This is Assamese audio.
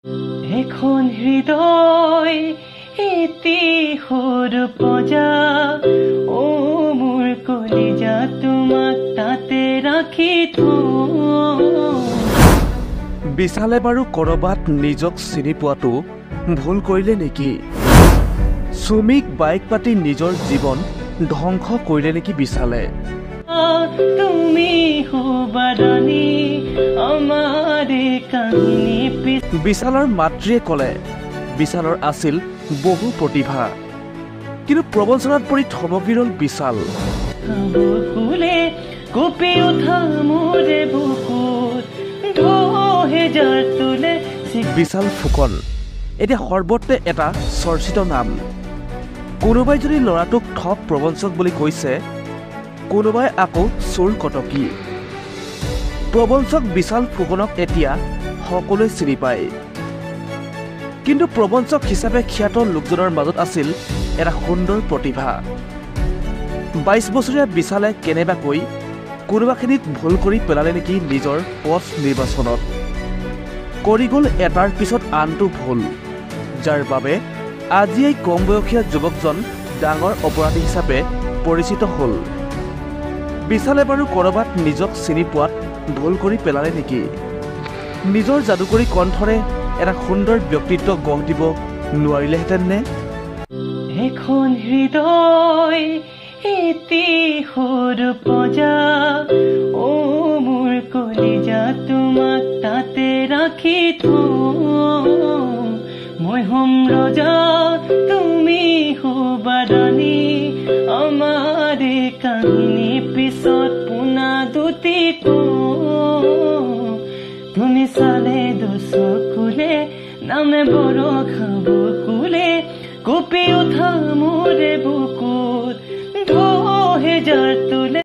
এখন হৃদয় এটি সৰু পজা ও মোৰ কলিজা তোমাক তাতে ৰাখি বিশালে বাৰু কৰবাত নিজক চিনি পোৱাটো ভুল কৰিলে নেকি? সুমিক বাইক পাতি নিজৰ জীৱন ধ্বংস কৰিলে নেকি বিশালে? তুমি হবাৰানী আমাৰ কাহিনী। বিশালৰ মাতৃয়ে ক'লে বিশালৰ আছিল বহু প্ৰতিভা, কিন্তু প্ৰবঞ্চনাত পৰি থমকি ৰ'ল বিশাল। কপি উঠা মোৰে বুকুত বিশাল ফুকন এতিয়া সৰ্বত্ৰে এটা চৰ্চিত নাম। কোনোবাই যদি ল'ৰাটোক ঠগ প্ৰবঞ্চক বুলি কৈছে, কোনোবাই আকৌ চোৰ কটকী। প্ৰবঞ্চক বিশাল ফুকনক এতিয়া সকলোৱে চিনি পায়, কিন্তু প্ৰবঞ্চক হিচাপে খ্যাত লোকজনৰ মাজত আছিল এটা সুন্দৰ প্ৰতিভা। 22 বছৰীয়া বিশালে কেনেবাকৈ কোনোবাখিনিত ভুল কৰি পেলালে নেকি নিজৰ পথ নিৰ্বাচনত। কৰি গ'ল এটাৰ পিছত আনটো ভুল, যাৰ বাবে আজি এই কম বয়সীয়া যুৱকজন ডাঙৰ অপৰাধী হিচাপে পৰিচিত হ'ল। বিশালে বাৰু কৰবাত নিজক চিনি পোৱাত ভুল কৰি পেলালে নেকি? নিজৰ যাদুকৰী কণ্ঠৰে এটা সুন্দৰ ব্যক্তিত্ব গঢ় দিব নোৱাৰিলেহেঁতেন নে? এখন হৃদয় এটি সৰু পজা ও মোৰ কলিজা তোমাক তাতে ৰাখি মই হম ৰজা তুমি হবাৰানী আমাৰ কাহিনী পিছত পুনা দুটি তুমি চালে দুচকুলে নামে বৰ খাব কুলে কপি উঠা মোৰে বুকুত 2000